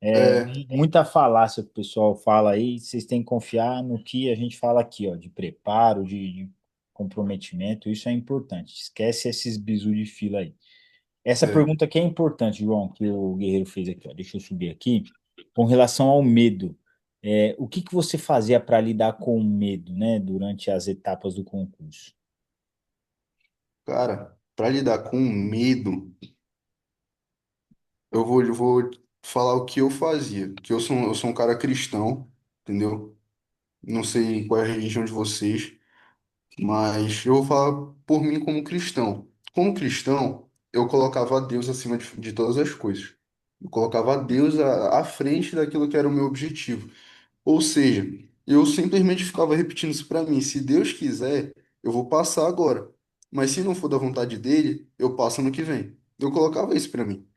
É, Muita falácia que o pessoal fala aí, vocês têm que confiar no que a gente fala aqui, ó, de preparo, de comprometimento, isso é importante. Esquece esses bizu de fila aí. Essa é. pergunta aqui é importante, João, que o Guerreiro fez aqui, ó. Deixa eu subir aqui. Com relação ao medo, o que que você fazia para lidar com o medo, né, durante as etapas do concurso? Cara, para lidar com o medo, eu vou falar o que eu fazia. Que eu sou um cara cristão, entendeu? Não sei qual é a religião de vocês, mas eu vou falar por mim como cristão. Como cristão, eu colocava Deus acima de todas as coisas. Eu colocava Deus à frente daquilo que era o meu objetivo. Ou seja, eu simplesmente ficava repetindo isso para mim. Se Deus quiser, eu vou passar agora. Mas se não for da vontade dele, eu passo ano que vem. Eu colocava isso para mim.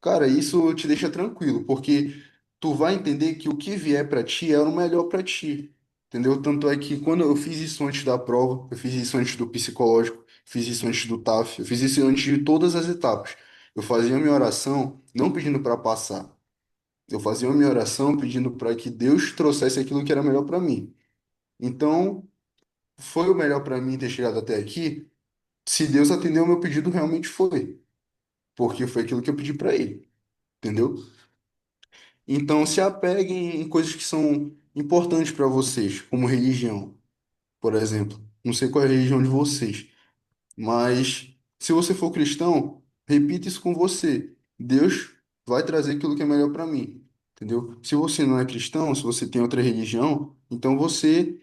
Cara, isso te deixa tranquilo, porque tu vai entender que o que vier para ti é o melhor para ti. Entendeu? Tanto é que quando eu fiz isso antes da prova, eu fiz isso antes do psicológico, fiz isso antes do TAF, eu fiz isso antes de todas as etapas. Eu fazia a minha oração não pedindo para passar. Eu fazia a minha oração pedindo para que Deus trouxesse aquilo que era melhor para mim. Então, foi o melhor para mim ter chegado até aqui. Se Deus atendeu o meu pedido, realmente foi, porque foi aquilo que eu pedi para ele, entendeu? Então, se apeguem em coisas que são importantes para vocês, como religião, por exemplo. Não sei qual é a religião de vocês, mas se você for cristão, repita isso com você. Deus vai trazer aquilo que é melhor para mim, entendeu? Se você não é cristão, se você tem outra religião, então você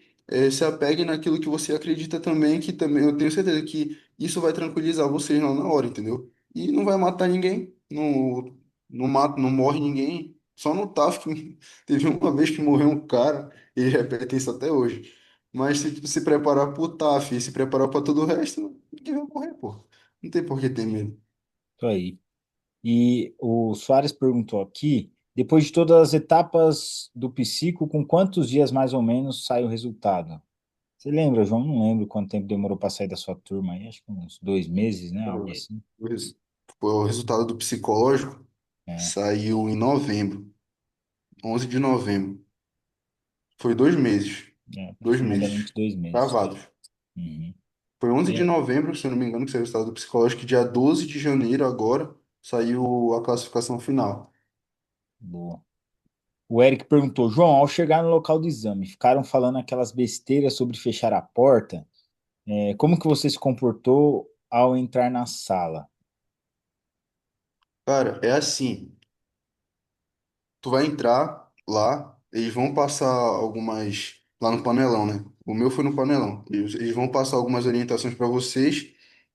se apegue naquilo que você acredita também, que também eu tenho certeza que isso vai tranquilizar vocês lá na hora, entendeu? E não vai matar ninguém, não mata, não morre ninguém. Só no TAF que teve uma vez que morreu um cara, eles repetem isso até hoje. Mas se tu se preparar pro TAF e se preparar para todo o resto, ninguém vai morrer, pô. Não tem por que ter medo. Isso aí. E o Soares perguntou aqui, depois de todas as etapas do psico, com quantos dias mais ou menos sai o resultado? Você lembra, João? Não lembro quanto tempo demorou para sair da sua turma aí, acho que uns 2 meses, né? Algo assim. O res- o resultado do psicológico É, saiu em novembro, 11 de novembro. Foi 2 meses. 2 meses. aproximadamente 2 meses. Cravados. Uhum. Foi 11 de É, novembro, se eu não me engano, que saiu o resultado do psicológico. E dia 12 de janeiro, agora, saiu a classificação final. boa. O Eric perguntou, João, ao chegar no local do exame, ficaram falando aquelas besteiras sobre fechar a porta. Como que você se comportou ao entrar na sala? Cara, é assim. Tu vai entrar lá, eles vão passar algumas. Lá no panelão, né? O meu foi no panelão. Eles vão passar algumas orientações para vocês.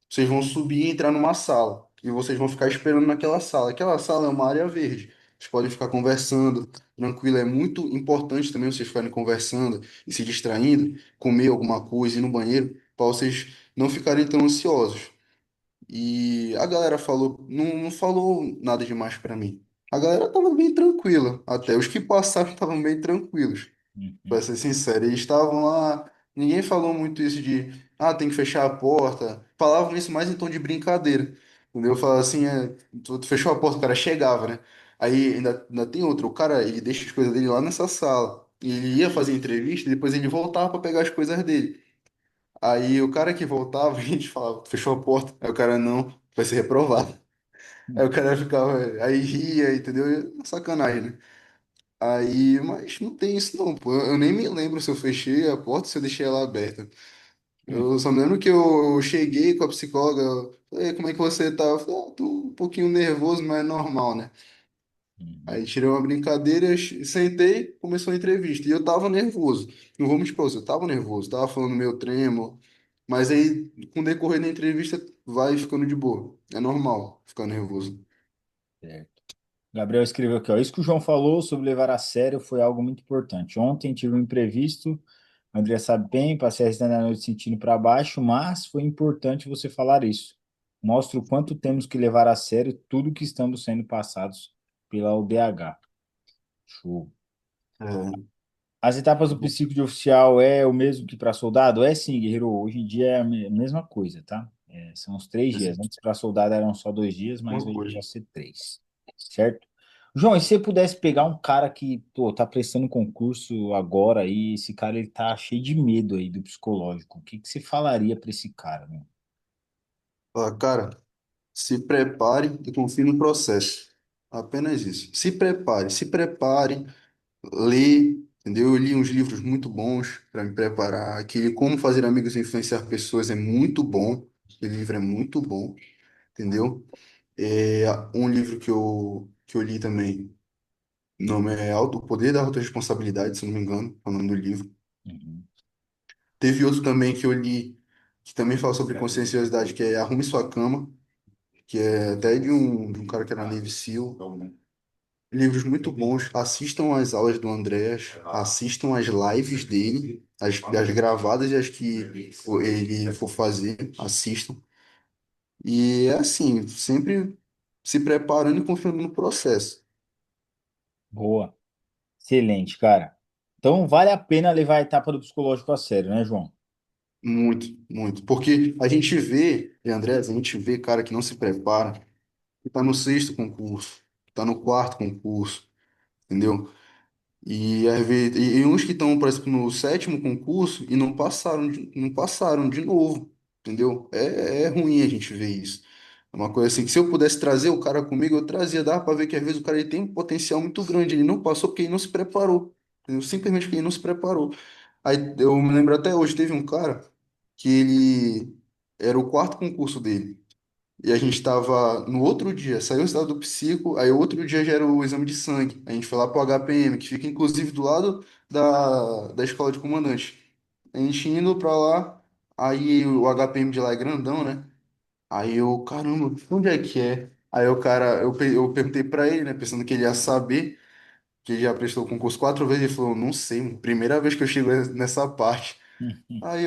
Vocês vão subir e entrar numa sala. E vocês vão ficar esperando naquela sala. Aquela sala é uma área verde. Vocês podem ficar conversando, tranquilo. É muito importante também vocês ficarem conversando e se distraindo, comer alguma coisa, ir no banheiro, para vocês não ficarem tão ansiosos. E a galera falou, não falou nada demais pra mim. A galera tava bem tranquila, até os que passaram estavam bem tranquilos, pra Uhum. ser sincero. Eles estavam lá, ninguém falou muito isso de, tem que fechar a porta. Falavam isso mais em tom de brincadeira. Entendeu? Falava assim, tu fechou a porta, o cara chegava, né? Aí ainda tem outro, o cara, ele deixa as coisas dele lá nessa sala. Ele ia fazer entrevista e depois ele voltava para pegar as coisas dele. Aí o cara que voltava, a gente falava, fechou a porta. Aí o cara, não, vai ser reprovado. Aí o cara ficava, aí ria, entendeu? Sacanagem, né? Aí, mas não tem isso não, pô. Eu nem me lembro se eu fechei a porta, se eu deixei ela aberta. Eu só me lembro que eu cheguei com a psicóloga, eu falei, como é que você tá? Eu falei, ah, tô um pouquinho nervoso, mas é normal, né? Uhum. Aí tirei uma brincadeira, sentei, começou a entrevista. E eu tava nervoso. Não vou mentir pra você, eu tava nervoso, tava falando meio tremo. Mas aí, com o decorrer da entrevista, vai ficando de boa. É normal ficar nervoso. Certo. Gabriel escreveu aqui, ó. Isso que o João falou sobre levar a sério foi algo muito importante. Ontem tive um imprevisto, o André sabe bem, passei a restante da noite sentindo para baixo, mas foi importante você falar isso. Mostra o quanto temos que levar a sério tudo que estamos sendo passados pela UDH. Show. É, As etapas do ciclo de oficial é o mesmo que para soldado? É sim, guerreiro. Hoje em dia é a mesma coisa, tá? É, são os 3 dias. Antes para soldado eram só 2 dias, mas uma hoje coisa. vai ser 3. Certo? João, e se você pudesse pegar um cara que, pô, tá prestando concurso agora aí, esse cara ele tá cheio de medo aí do psicológico, o que que você falaria para esse cara, né? Fala, cara, se prepare e confie no processo. Apenas isso. Se prepare, lê, entendeu? Eu li uns livros muito bons para me preparar. Aquele Como Fazer Amigos e Influenciar Pessoas é muito bom. Aquele livro é muito bom, entendeu? É um livro que eu li também. O nome é O Poder da Autorresponsabilidade, se eu não me engano, é o nome do livro. Uhum, Teve outro também que eu li, que também fala sobre conscienciosidade, que é Arrume Sua Cama, que é até de um cara que era Navy SEAL. Livros muito bons. Assistam às aulas do Andrés, assistam às lives dele, as gravadas e as que ele for fazer, assistam. E é assim, sempre se preparando e confiando no processo. boa. Excelente, cara. Então vale a pena levar a etapa do psicológico a sério, né, João? Muito, muito. Porque a gente vê, e Andrés, a gente vê cara que não se prepara, que está no sexto concurso, que está no quarto concurso, entendeu? E, às vezes, e uns que estão, por exemplo, no sétimo concurso e não passaram de novo, entendeu? É ruim a gente ver isso. É uma coisa assim que se eu pudesse trazer o cara comigo, eu trazia, dá para ver que às vezes o cara ele tem um potencial muito grande, ele não passou porque ele não se preparou, entendeu? Simplesmente porque ele não se preparou. Aí eu me lembro até hoje, teve um cara que ele era o quarto concurso dele. E a gente estava no outro dia, saiu o estado do psico, aí o outro dia já era o exame de sangue. A gente foi lá pro HPM, que fica inclusive do lado da escola de comandante. A gente indo pra lá, aí o HPM de lá é grandão, né? Aí eu, caramba, onde é que é? Aí o cara, eu perguntei pra ele, né, pensando que ele ia saber, que ele já prestou o concurso 4 vezes, ele falou, não sei, primeira vez que eu chego nessa parte. Aí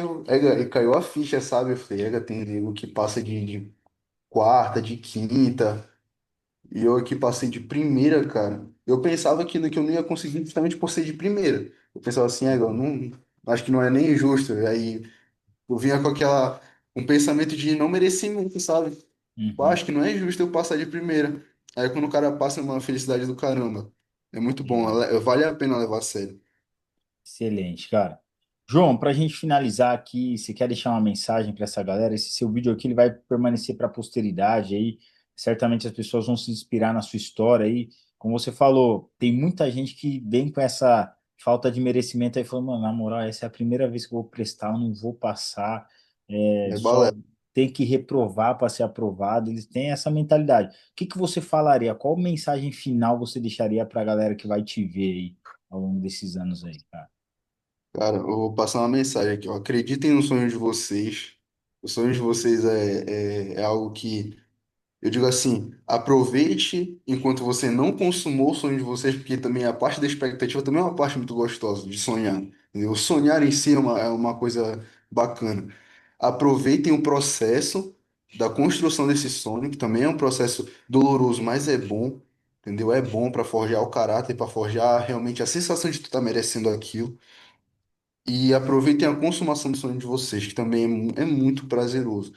e caiu a ficha, sabe? Eu falei, tem nego que passa de quarta, de quinta. E eu aqui passei de primeira, cara. Eu pensava que eu não ia conseguir justamente por ser de primeira. Eu pensava assim, eu não, acho que não é nem justo. Aí eu vinha com um pensamento de não merecimento, sabe? Eu Uhum. acho que não é justo eu passar de primeira. Aí quando o cara passa, é uma felicidade do caramba. É muito bom, vale a pena levar a sério. Excelente, cara. João, para a gente finalizar aqui, você quer deixar uma mensagem para essa galera? Esse seu vídeo aqui ele vai permanecer para a posteridade aí. Certamente as pessoas vão se inspirar na sua história aí. Como você falou, tem muita gente que vem com essa falta de merecimento aí falando, mano, na moral, essa é a primeira vez que eu vou prestar, eu não vou passar, É balé. só tem que reprovar para ser aprovado. Eles têm essa mentalidade. O que que você falaria? Qual mensagem final você deixaria para a galera que vai te ver aí ao longo desses anos aí, cara? Cara, eu vou passar uma mensagem aqui, ó. Acreditem no sonho de vocês. O sonho de vocês é algo que eu digo assim, aproveite enquanto você não consumou o sonho de vocês, porque também a parte da expectativa também é uma parte muito gostosa de sonhar. Entendeu? Sonhar em si é uma coisa bacana. Aproveitem o processo da construção desse sonho, que também é um processo doloroso, mas é bom, entendeu? É bom para forjar o caráter, para forjar realmente a sensação de tu estar merecendo aquilo. E aproveitem a consumação do sonho de vocês, que também é muito prazeroso.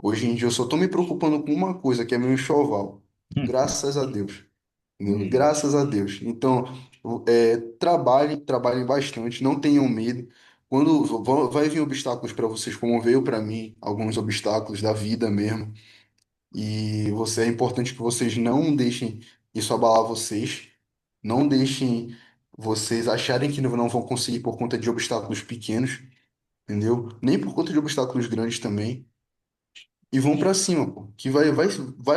Hoje em dia eu só tô me preocupando com uma coisa, que é meu enxoval. Graças a Deus. entendeu? Beleza. Graças a Deus. Então, trabalhem bastante, não tenham medo. Quando vai vir obstáculos para vocês, como veio para mim, alguns obstáculos da vida mesmo, e é importante que vocês não deixem isso abalar vocês, não deixem vocês acharem que não vão conseguir por conta de obstáculos pequenos, entendeu? Nem por conta de obstáculos grandes também. E vão pra cima, pô, que vai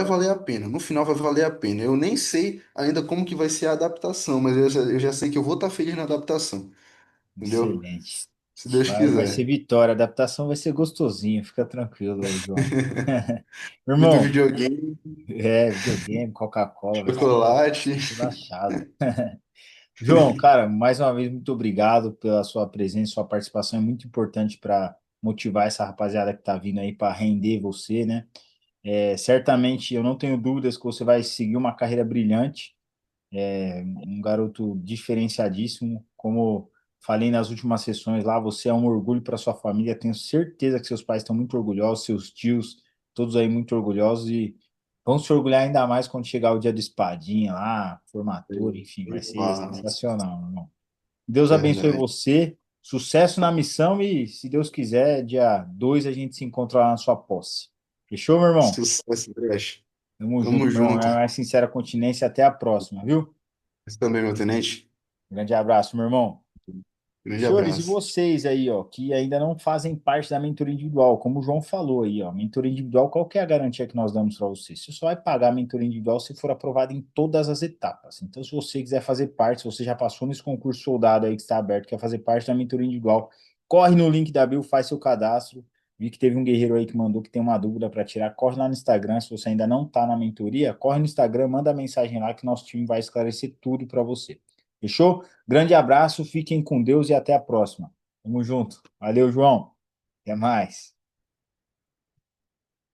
valer a pena. No final vai valer a pena. Eu nem sei ainda como que vai ser a adaptação, mas eu já sei que eu vou estar feliz na adaptação, entendeu? Excelente. Se Deus Vai ser quiser. vitória. A adaptação vai ser gostosinho. Fica tranquilo aí, João. Meu Muito irmão, videogame, videogame, Coca-Cola, chocolate. vai ser relaxado. João, cara, mais uma vez, muito obrigado pela sua presença, sua participação é muito importante para motivar essa rapaziada que está vindo aí para render você, né? Certamente, eu não tenho dúvidas que você vai seguir uma carreira brilhante, um garoto diferenciadíssimo. Como falei nas últimas sessões lá, você é um orgulho para sua família. Tenho certeza que seus pais estão muito orgulhosos, seus tios, todos aí muito orgulhosos e vão se orgulhar ainda mais quando chegar o dia do espadinha lá, formatura, enfim, vai ser Ah, sensacional, meu irmão. Deus abençoe verdade. você, sucesso na missão e, se Deus quiser, dia 2 a gente se encontra lá na sua posse. Fechou, meu irmão? Sucesso, Brecht. Tamo junto, Tamo meu irmão. junto. É a mais sincera continência. Até a próxima, viu? Você também, meu tenente. Grande abraço, meu irmão. Grande Senhores, e abraço. vocês aí, ó, que ainda não fazem parte da mentoria individual, como o João falou aí, ó, mentoria individual, qual que é a garantia que nós damos para vocês? Você só vai pagar a mentoria individual se for aprovado em todas as etapas. Então, se você quiser fazer parte, se você já passou nesse concurso soldado aí que está aberto, quer fazer parte da mentoria individual, corre no link da Bio, faz seu cadastro. Vi que teve um guerreiro aí que mandou que tem uma dúvida para tirar. Corre lá no Instagram, se você ainda não está na mentoria, corre no Instagram, manda mensagem lá que nosso time vai esclarecer tudo para você. Fechou? Grande abraço, fiquem com Deus e até a próxima. Tamo junto. Valeu, João. Até mais.